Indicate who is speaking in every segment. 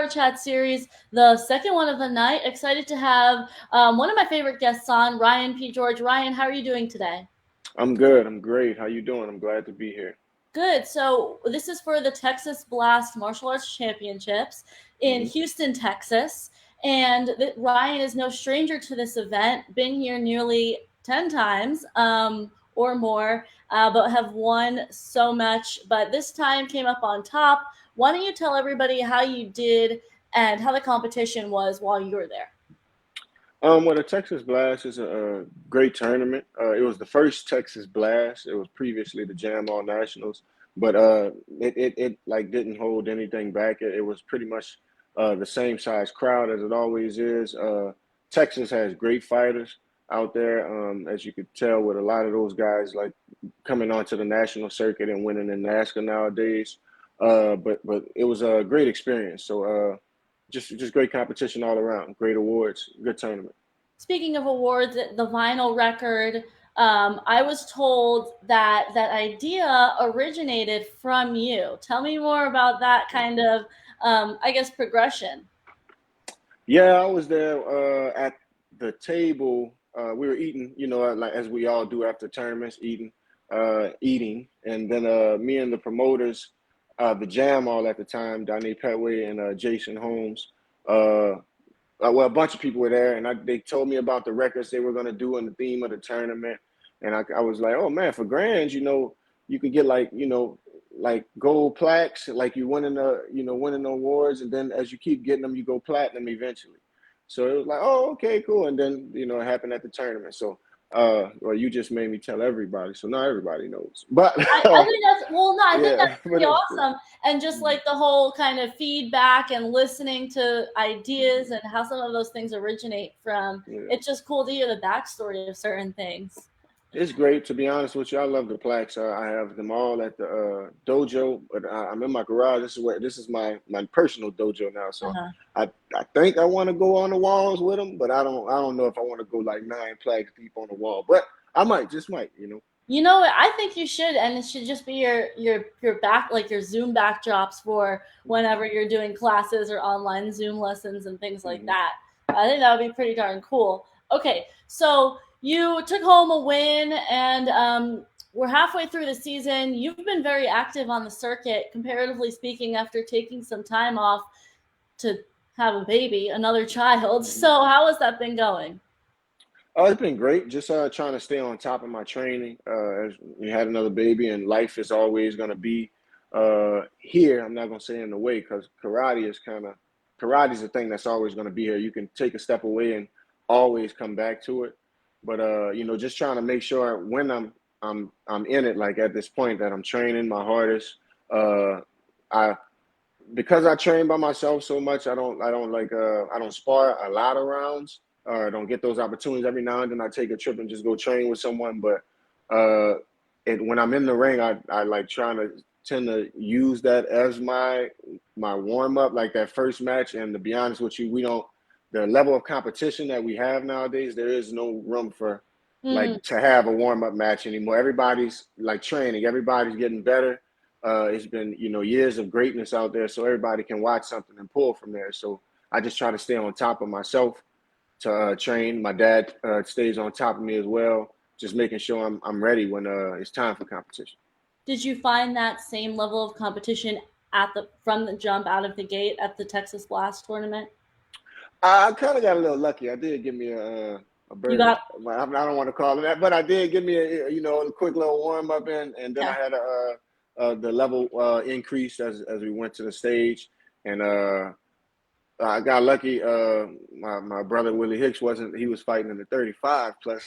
Speaker 1: Chat series, the second one of the night. Excited to have one of my favorite guests on, Ryan P. George. Ryan, how are you doing today?
Speaker 2: I'm good. I'm great. How you doing? I'm glad to be here.
Speaker 1: Good. So this is for the Texas Blast Martial Arts Championships in
Speaker 2: Hmm.
Speaker 1: Houston, Texas. And Ryan is no stranger to this event, been here nearly 10 times or more, but have won so much. But this time came up on top. Why don't you tell everybody how you did and how the competition was while you were there?
Speaker 2: Well, the Texas Blast is a great tournament. It was the first Texas Blast. It was previously the Jam All Nationals, but it like didn't hold anything back. It was pretty much the same size crowd as it always is. Texas has great fighters out there, as you could tell with a lot of those guys like coming onto the national circuit and winning in NASCAR nowadays. But it was a great experience. So just great competition all around. Great awards. Good tournament.
Speaker 1: Speaking of awards, the vinyl record, I was told that that idea originated from you. Tell me more about that kind of, I guess, progression.
Speaker 2: Yeah, I was there at the table. We were eating, like as we all do after tournaments, eating, and then me and the promoters, the Jam all at the time, Donnie Petway and Jason Holmes. Uh, well, a bunch of people were there, and they told me about the records they were going to do in the theme of the tournament. And I was like, oh man, for grands, you could get like, like gold plaques, like you winning the awards, and then as you keep getting them, you go platinum eventually. So it was like, oh, okay, cool. And then it happened at the tournament. So, well, you just made me tell everybody, so now everybody knows. But
Speaker 1: I think that's well, no, I think
Speaker 2: yeah,
Speaker 1: that's
Speaker 2: but
Speaker 1: pretty
Speaker 2: it was cool.
Speaker 1: awesome, and just like the whole kind of feedback and listening to ideas and how some of those things originate from.
Speaker 2: Yeah.
Speaker 1: It's just cool to hear the backstory of certain things.
Speaker 2: It's great, to be honest with you. I love the plaques. I have them all at the dojo, but I'm in my garage. This is my personal dojo now. So
Speaker 1: Uh-huh.
Speaker 2: I think I want to go on the walls with them, but I don't know if I want to go like 9 plaques deep on the wall. But I might, just might.
Speaker 1: You know what? I think you should, and it should just be your back like your Zoom backdrops for whenever you're doing classes or online Zoom lessons and things like
Speaker 2: Hmm.
Speaker 1: that. I think that would be pretty darn cool. Okay, so you took home a win, and we're halfway through the season. You've been very active on the circuit, comparatively speaking, after taking some time off to have a baby, another child. So
Speaker 2: Hmm.
Speaker 1: how has that been going?
Speaker 2: Oh, it's been great. Just trying to stay on top of my training. As we had another baby, and life is always going to be here. I'm not going to say in the way because karate's a thing that's always going to be here. You can take a step away and always come back to it. But just trying to make sure when I'm in it, like at this point, that I'm training my hardest. I because I train by myself so much, I don't spar a lot of rounds or I don't get those opportunities. Every now and then I take a trip and just go train with someone. But uh, when I'm in the ring, I like trying to tend to use that as my warm up, like that first match. And to be honest with you, we don't the level of competition that we have nowadays. There is no room for
Speaker 1: Mm-hmm.
Speaker 2: like to have a warm up match anymore. Everybody's like training. Everybody's getting better. It's been years of greatness out there, so everybody can watch something and pull from there. So I just try to stay on top of myself to train. My dad stays on top of me as well, just making sure I'm ready when it's time for competition.
Speaker 1: Did you find that same level of competition at the from the jump out of the gate at the Texas Blast tournament?
Speaker 2: I kind of got a little lucky. I did give me a
Speaker 1: You
Speaker 2: bird.
Speaker 1: got
Speaker 2: Well, I don't want to call it that, but I did give me a quick little warm up in, and then I
Speaker 1: yeah.
Speaker 2: had the level increase as we went to the stage, and I got lucky. My brother Willie Hicks wasn't. He was fighting in the 35 plus,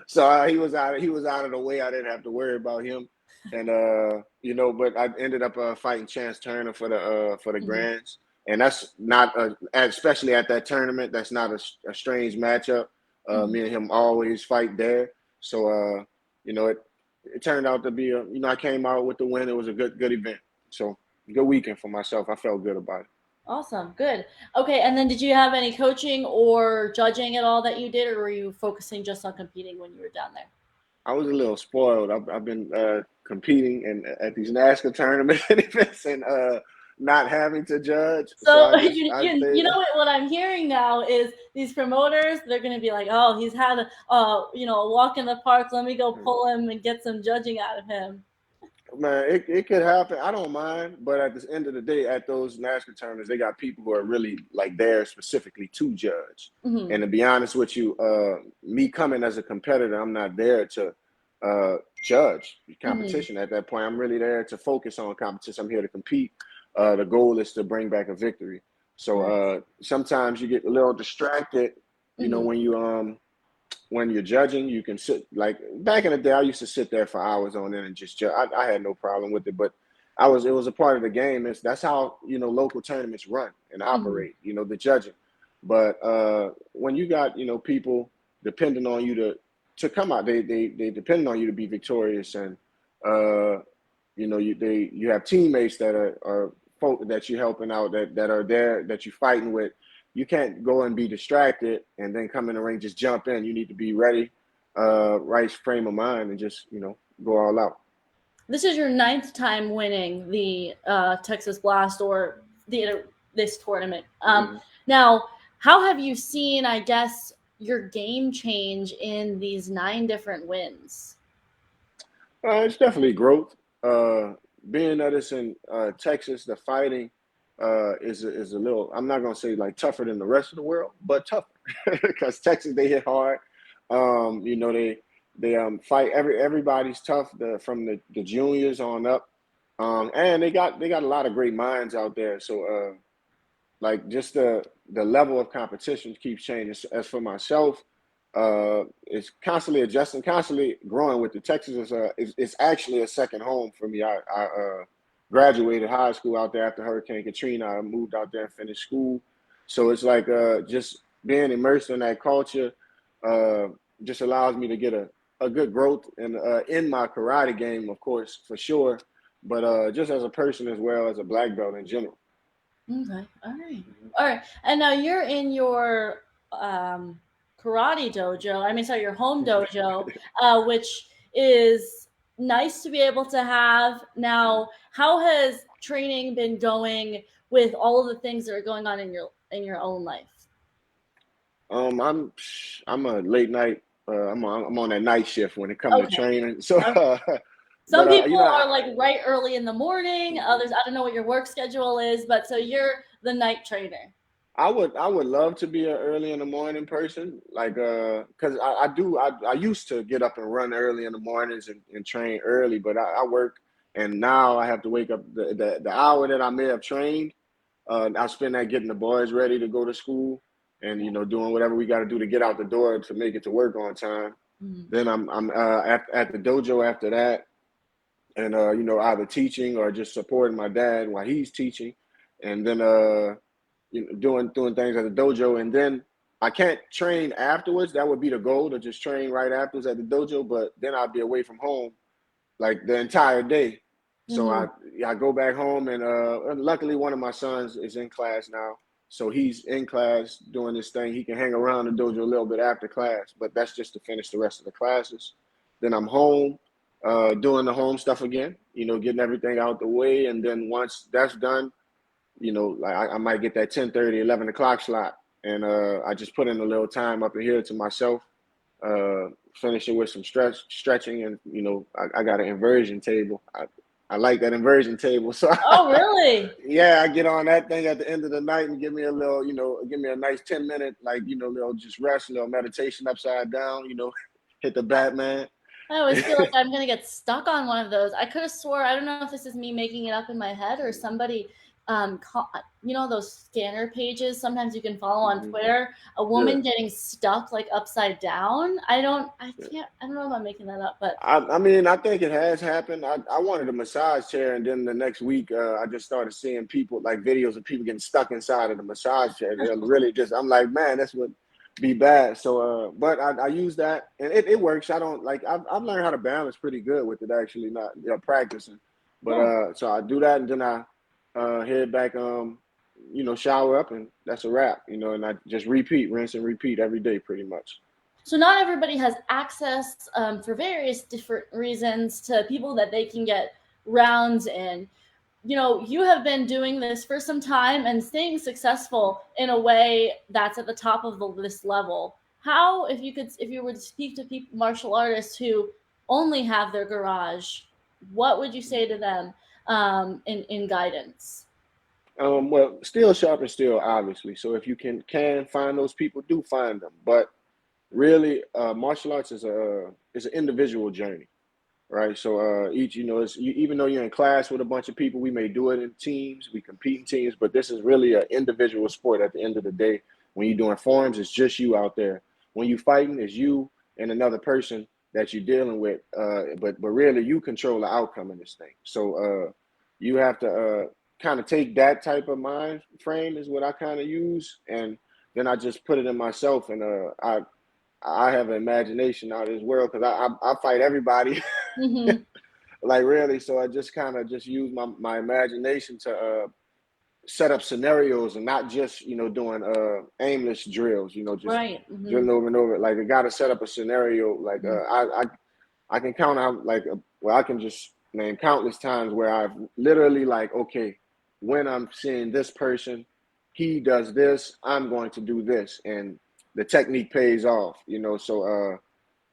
Speaker 2: so he was out of the way. I didn't have to worry about him, and but I ended up fighting Chance Turner for the
Speaker 1: Mhm.
Speaker 2: grands, and that's not especially at that tournament. That's not a strange matchup.
Speaker 1: Mhm.
Speaker 2: Me and him always fight there, so it turned out to be I came out with the win. It was a good event, so good weekend for myself. I felt good about it.
Speaker 1: Awesome. Good. Okay, and then did you have any coaching or judging at all that you did, or were you focusing just on competing when you were down there?
Speaker 2: I was a little spoiled. I've been competing at these NASCAR tournaments and events, and not having to judge. So
Speaker 1: So
Speaker 2: I stay
Speaker 1: you know
Speaker 2: there.
Speaker 1: what I'm hearing now is these promoters, they're going to be like, oh, he's had a walk in the park. Let me go pull him and get some judging out of him.
Speaker 2: Man, it could happen. I don't mind, but at the end of the day, at those NASCAR tournaments, they got people who are really like there specifically to judge.
Speaker 1: Mm-hmm.
Speaker 2: And to be honest with you, me coming as a competitor, I'm not there to judge
Speaker 1: Mm-hmm.
Speaker 2: competition at that point. I'm really there to focus on competition. I'm here to compete. The goal is to bring back a victory. So
Speaker 1: Nice.
Speaker 2: sometimes you get a little distracted,
Speaker 1: Mm-hmm.
Speaker 2: when you're judging, you can sit like back in the day. I used to sit there for hours on end and just judge. I had no problem with it, but it was a part of the game. That's how local tournaments run and
Speaker 1: Mm-hmm.
Speaker 2: operate. The judging, but when you got people depending on you to come out, they depend on you to be victorious, and uh, you have teammates that are folk that you're helping out that are there that you're fighting with. You can't go and be distracted and then come in the ring just jump in. You need to be ready, right frame of mind, and just go all out.
Speaker 1: This is your ninth time winning the Texas Blast or this tournament.
Speaker 2: Mm-hmm.
Speaker 1: Now, how have you seen, I guess, your game change in these 9 different wins?
Speaker 2: It's definitely growth. Being that it's in Texas, the fighting is a little. I'm not gonna say like tougher than the rest of the world, but tougher because Texas they hit hard. They fight everybody's tough from the juniors on up, and they got a lot of great minds out there. So like just the level of competition keeps changing. As for myself, it's constantly adjusting, constantly growing with the Texas is actually a second home for me. I graduated high school out there after Hurricane Katrina. I moved out there and finished school, so it's like just being immersed in that culture uh, just allows me to get a good growth in my karate game, of course, for sure, but just as a person as well as a black belt in general.
Speaker 1: Okay. All right. All right. And now you're in your um, karate dojo. I mean, sorry, your home dojo, which is nice to be able to have. Now, how has training been going with all of the things that are going on in your own life?
Speaker 2: I'm a late night. I'm on that night shift when it comes to
Speaker 1: Okay.
Speaker 2: training. So, but
Speaker 1: Some people are
Speaker 2: I,
Speaker 1: like right early in the morning. Others, I don't know what your work schedule is, but so you're the night trainer.
Speaker 2: I would love to be an early in the morning person, like because I used to get up and run early in the mornings and train early, but I work and now I have to wake up the hour that I may have trained. I spend that getting the boys ready to go to school and doing whatever we got to do to get out the door to make it to work on time.
Speaker 1: Mhm.
Speaker 2: Then I'm at the dojo after that, and either teaching or just supporting my dad while he's teaching, and then doing things at the dojo, and then I can't train afterwards. That would be the goal to just train right afterwards at the dojo, but then I'd be away from home like the entire day. So I
Speaker 1: Mhm.
Speaker 2: I go back home, and luckily one of my sons is in class now. So he's in class doing this thing. He can hang around the dojo a little bit after class, but that's just to finish the rest of the classes. Then I'm home, doing the home stuff again, getting everything out the way. And then once that's done, like I might get that 10:30, 11 o'clock slot. And I just put in a little time up in here to myself, uh, finish it with some stretching, and I got an inversion table. I like that inversion table, so
Speaker 1: Oh, really?
Speaker 2: yeah, I get on that thing at the end of the night and give me a little, give me a nice 10 minute, like little just rest, little meditation upside down, hit the Batman.
Speaker 1: I always feel like I'm gonna get stuck on one of those. I could have swore, I don't know if this is me making it up in my head or somebody, those scanner pages. Sometimes you can follow on
Speaker 2: Hmm.
Speaker 1: Twitter a
Speaker 2: Yeah.
Speaker 1: woman getting stuck like upside down. I don't know if I'm making that up, but
Speaker 2: I mean, I think it has happened. I wanted a massage chair, and then the next week, I just started seeing people like videos of people getting stuck inside of the massage chair. They're really just, I'm like, man, this would be bad. So, but I use that, and it works. I don't like, I've learned how to balance pretty good with it, actually, not practicing. But
Speaker 1: cool.
Speaker 2: so I do that, and then I head back, shower up, and that's a wrap, and I just repeat, rinse and repeat every day, pretty much.
Speaker 1: So not everybody has access for various different reasons to people that they can get rounds in. you have been doing this for some time and staying successful in a way that's at the top of this level. How, if you were to speak to people, martial artists who only have their garage, what would you say to them in guidance?
Speaker 2: Well, still sharp and still, obviously. So if you can find those people, do find them. But really, martial arts is an individual journey, right? So each, it's even though you're in class with a bunch of people, we may do it in teams, we compete in teams, but this is really an individual sport. At the end of the day, when you're doing forms, it's just you out there. When you fighting, it's you and another person that you're dealing with. But really, you control the outcome of this thing. So you have to kind of take that type of mind frame is what I kind of use, and then I just put it in myself, and I have an imagination out of this world because I fight everybody.
Speaker 1: Mm-hmm.
Speaker 2: Like really, so I just kind of just use my imagination to set up scenarios and not just doing aimless drills, just
Speaker 1: Right. Mm-hmm.
Speaker 2: drilling over and over. Like I got to set up a scenario. Like I can count out like well I can just name countless times where I've literally like, okay, when I'm seeing this person, he does this, I'm going to do this, and the technique pays off. So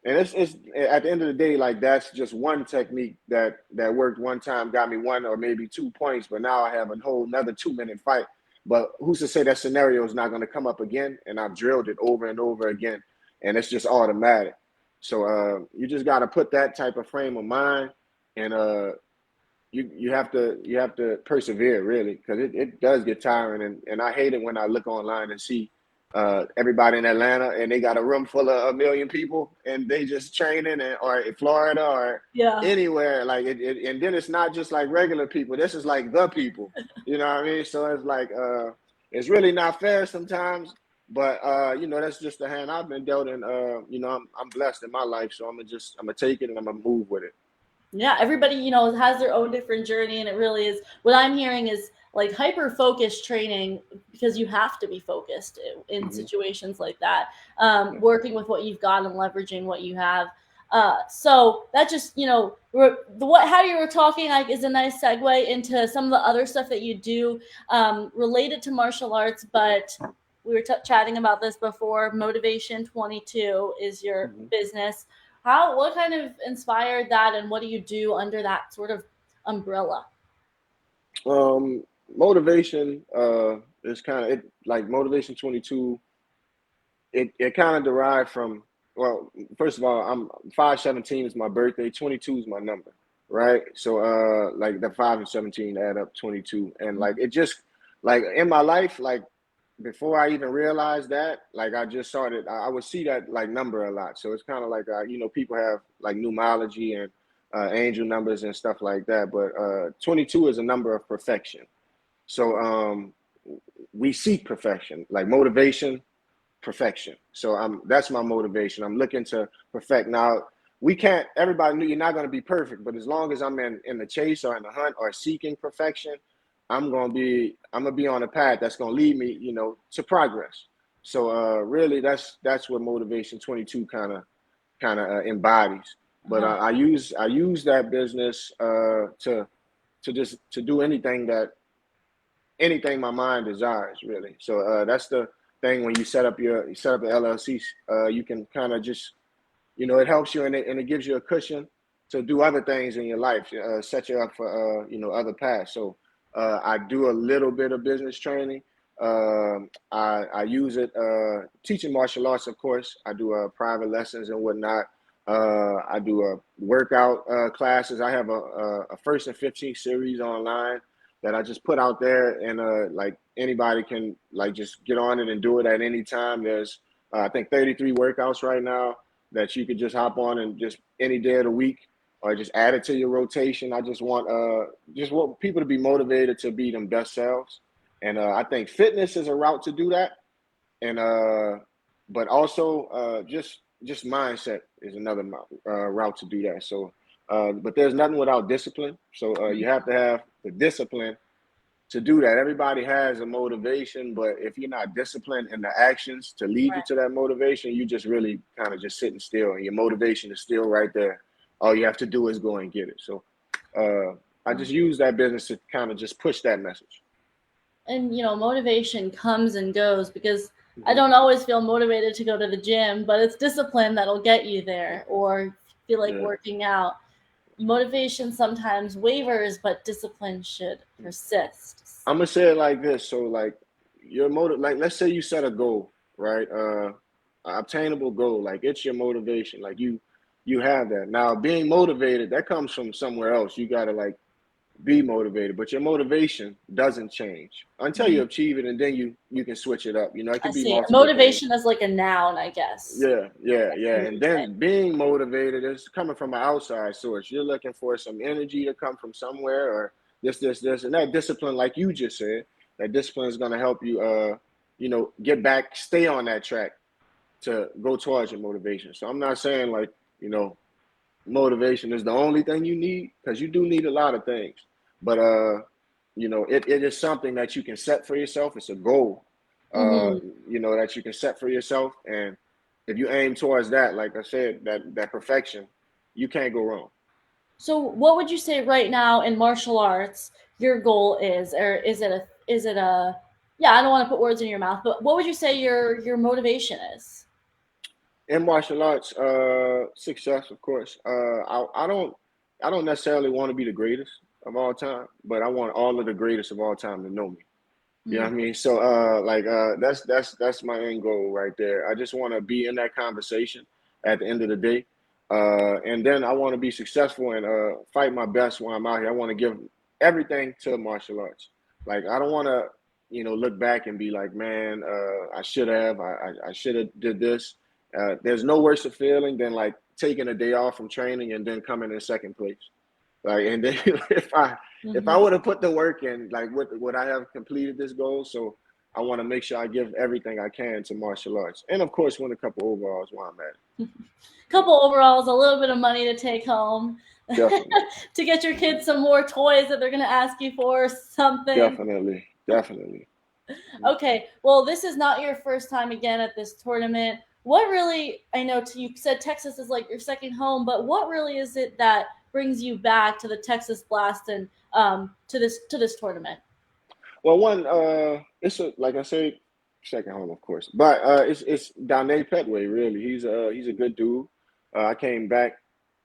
Speaker 2: and it's at the end of the day, like that's just one technique that worked one time, got me 1 or maybe 2 points, but now I have a whole another 2 minute fight. But who's to say that scenario is not going to come up again? And I've drilled it over and over again, and it's just automatic. So you just got to put that type of frame of mind, and you have to persevere really, because it does get tiring, and I hate it when I look online and see everybody in Atlanta and they got a room full of 1 million people and they just training, or in Florida or
Speaker 1: Yeah.
Speaker 2: anywhere like and then it's not just like regular people, this is like the people, you know what I mean? So it's like it's really not fair sometimes, but that's just the hand I've been dealt, and I'm blessed in my life, so I'm gonna take it and I'm gonna move with it.
Speaker 1: Yeah, everybody, has their own different journey, and it really is what I'm hearing is like hyper focused training, because you have to be focused in
Speaker 2: Hmm.
Speaker 1: situations like that,
Speaker 2: Yeah.
Speaker 1: working with what you've got and leveraging what you have. So that just, what how you were talking like is a nice segue into some of the other stuff that you do related to martial arts. But we were chatting about this before. Motivation 22 is your
Speaker 2: Hmm.
Speaker 1: business. What kind of inspired that, and what do you do under that sort of umbrella?
Speaker 2: Motivation is kind of it, like Motivation 22. It kind of derived from, well, first of all, I'm 517 is my birthday, 22 is my number, right? So like the 5 and 17 add up 22, and like it just like in my life, like before I even realized that, like I just started, I would see that like number a lot. So it's kind of like people have like numerology and angel numbers and stuff like that, but 22 is a number of perfection. So we seek perfection, like motivation, perfection. So that's my motivation. I'm looking to perfect. Now we can't. Everybody knew you're not going to be perfect, but as long as I'm in the chase or in the hunt or seeking perfection, I'm gonna be on a path that's going to lead me, to progress. So really, that's what motivation 22 kind of embodies. But
Speaker 1: Uh-huh.
Speaker 2: I use that business to just to do anything my mind desires, really. So that's the thing when you set up an LLC, you can kind of just it helps you, and it gives you a cushion to do other things in your life, set you up for other paths. So I do a little bit of business training. I use it teaching martial arts, of course. I do private lessons and whatnot. I do workout classes. I have a first and 15th series online that I just put out there, and like anybody can like just get on it and do it at any time. There's I think 33 workouts right now that you could just hop on and just any day of the week, or just add it to your rotation. I just want people to be motivated to be them best selves, and I think fitness is a route to do that, and but also just mindset is another route to do that. So, but there's nothing without discipline. So you have to have the discipline to do that. Everybody has a motivation, but if you're not disciplined in the actions to lead you
Speaker 1: Right.
Speaker 2: to that motivation, you just really kind of just sitting still, and your motivation is still right there. All you have to do is go and get it. So I just use that business to kind of just push that message.
Speaker 1: And motivation comes and goes because I
Speaker 2: Hmm.
Speaker 1: don't always feel motivated to go to the gym, but it's discipline that'll get you there, or feel like
Speaker 2: Yeah.
Speaker 1: working out. Motivation sometimes wavers, but discipline should persist.
Speaker 2: I'm gonna say it like this. So like your motive, like let's say you set a goal, right? Obtainable goal, like it's your motivation. Like you have that. Now being motivated, that comes from somewhere else. You gotta like be motivated, but your motivation doesn't change until you
Speaker 1: Mhm.
Speaker 2: achieve it, and then you can switch it up. It
Speaker 1: I
Speaker 2: could be
Speaker 1: see.
Speaker 2: multiple things.
Speaker 1: Motivation is like a noun, I guess.
Speaker 2: Yeah, yeah,
Speaker 1: That's
Speaker 2: yeah.
Speaker 1: what
Speaker 2: And
Speaker 1: you're saying.
Speaker 2: then being motivated is coming from an outside source. You're looking for some energy to come from somewhere, or this, and that discipline, like you just said, that discipline is going to help you, get back, stay on that track to go towards your motivation. So I'm not saying like, you know, motivation is the only thing you need because you do need a lot of things. But it is something that you can set for yourself. It's a goal, uh,
Speaker 1: Hmm.
Speaker 2: that you can set for yourself. And if you aim towards that, like I said, that perfection, you can't go wrong.
Speaker 1: So, what would you say right now in martial arts your goal is, or is it a? Yeah, I don't want to put words in your mouth, but what would you say your motivation is?
Speaker 2: In martial arts, success, of course. I don't necessarily want to be the greatest of all time, but I want all of the greatest of all time to know me. You know what I
Speaker 1: Mm.
Speaker 2: mean? So that's my end goal right there. I just want to be in that conversation at the end of the day. And then I want to be successful and fight my best while I'm out here. I want to give everything to martial arts. Like I don't want to, look back and be like, man, I should have, I should have did this. There's no worse feeling than like taking a day off from training and then coming in second place. Like, and then if I
Speaker 1: Hmm.
Speaker 2: would have put the work in, like, would I have completed this goal? So I want to make sure I give everything I can to martial arts, and of course, win a couple overalls while I'm at it.
Speaker 1: Couple overalls, a little bit of money to take home,
Speaker 2: Definitely,
Speaker 1: to get your kids some more toys that they're going to ask you for, something.
Speaker 2: definitely, definitely.
Speaker 1: Okay, well, this is not your first time again at this tournament. What really, I know you said Texas is like your second home, but what really is it that brings you back to the Texas Blast and to this tournament?
Speaker 2: Well, one, it's like I say, second home, of course, but it's Dane Petway. Really, he's a good dude. I came back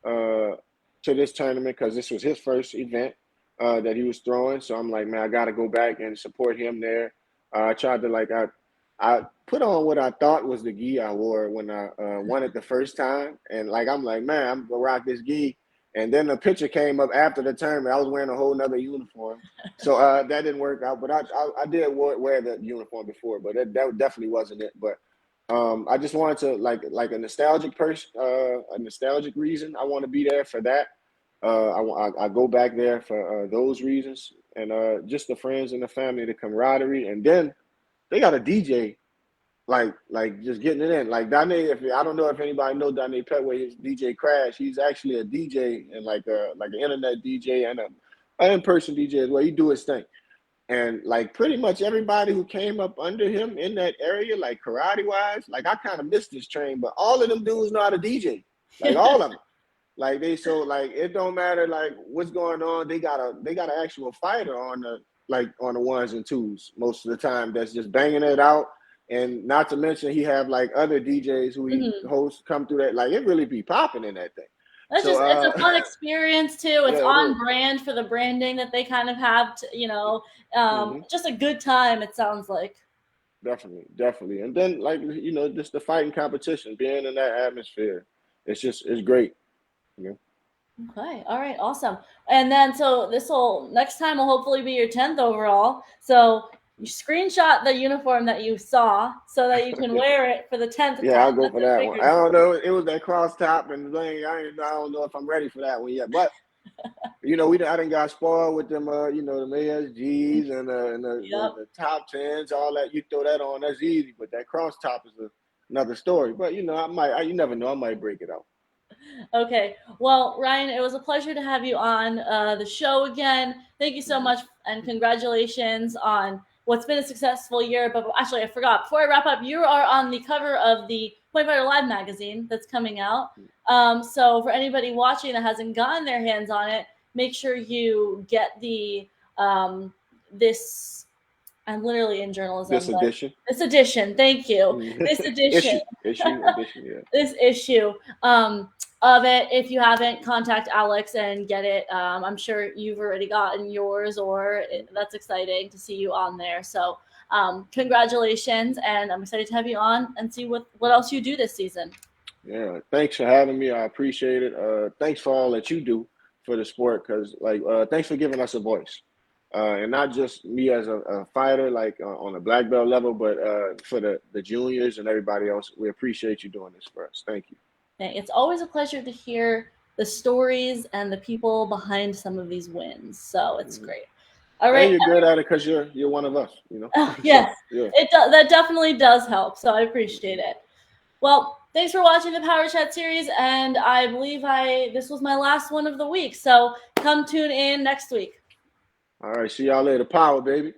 Speaker 2: uh, to this tournament because this was his first event that he was throwing. So I'm like, man, I got to go back and support him there. I tried to like I put on what I thought was the gi I wore when I won it the first time, and like I'm like, man, I'm gonna rock this gi. And then the picture came up after the tournament. I was wearing a whole nother uniform. So that didn't work out, but I did wear the uniform before, but that definitely wasn't it. But I just wanted to like a nostalgic reason. I want to be there for that. I go back there for those reasons, and just the friends and the family, the camaraderie, and then they got a DJ like just getting it in. Like Dane, if I don't know if anybody know Dane Petway, his DJ Crash. He's actually a DJ and like an internet DJ and an in-person DJ as well. He do his thing. And like pretty much everybody who came up under him in that area, like karate wise, like I kind of missed this train, but all of them dudes know how to DJ. Like all of them. Like like it don't matter like what's going on. They got an actual fighter on the ones and twos most of the time that's just banging it out. And not to mention he have like other DJs who he
Speaker 1: Hmm.
Speaker 2: hosts come through that. Like it really be popping in that thing.
Speaker 1: That's
Speaker 2: So
Speaker 1: just, it's a fun experience too. It's
Speaker 2: yeah, it is.
Speaker 1: on brand for the branding that they kind of have.
Speaker 2: Mm-hmm.
Speaker 1: Just a good time. It sounds like.
Speaker 2: Definitely, definitely. And then like just the fighting competition, being in that atmosphere, it's great. You know?
Speaker 1: Okay. All right. Awesome. And then so this will next time will hopefully be your 10th overall. So you screenshot the uniform that you saw so that you can wear it for the 10th
Speaker 2: Yeah,
Speaker 1: time.
Speaker 2: I'll go
Speaker 1: That's
Speaker 2: for
Speaker 1: a
Speaker 2: that one.
Speaker 1: bigger
Speaker 2: I don't
Speaker 1: deal.
Speaker 2: know. It was that cross top and thing. I don't know if I'm ready for that one yet. But I didn't got spoiled with them. The ASGs and
Speaker 1: Yep.
Speaker 2: the top tens, all that. You throw that on, that's easy. But that cross top is another story. But I might. You never know. I might break it out.
Speaker 1: Okay. Well, Ryan, it was a pleasure to have you on the show again. Thank you so
Speaker 2: Hmm.
Speaker 1: much, and congratulations on what's been a successful year. But actually, I forgot. Before I wrap up, you are on the cover of the Point Fighter Live magazine that's coming out. So for anybody watching that hasn't gotten their hands on it, make sure you get the this. I'm literally in journalism,
Speaker 2: This
Speaker 1: but
Speaker 2: edition.
Speaker 1: this edition. Thank you. This edition.
Speaker 2: Issue, edition, yeah.
Speaker 1: This issue of it. If you haven't, contact Alex and get it. I'm sure you've already gotten yours, or that's exciting to see you on there. So congratulations, and I'm excited to have you on and see what else you do this season.
Speaker 2: Yeah, thanks for having me. I appreciate it. Thanks for all that you do for the sport, because thanks for giving us a voice, and not just me as a fighter, on a black belt level, but for the juniors and everybody else. We appreciate you doing this for us. Thank you.
Speaker 1: It's always a pleasure to hear the stories and the people behind some of these wins. So it's
Speaker 2: Mhm.
Speaker 1: great. All
Speaker 2: And
Speaker 1: right.
Speaker 2: you're good at it because you're one of us, you know. So
Speaker 1: Yes,
Speaker 2: yeah.
Speaker 1: that definitely does help. So I appreciate it. Well, thanks for watching the Power Chat series, and I believe this was my last one of the week. So come tune in next week.
Speaker 2: All right. See y'all later. Power, baby.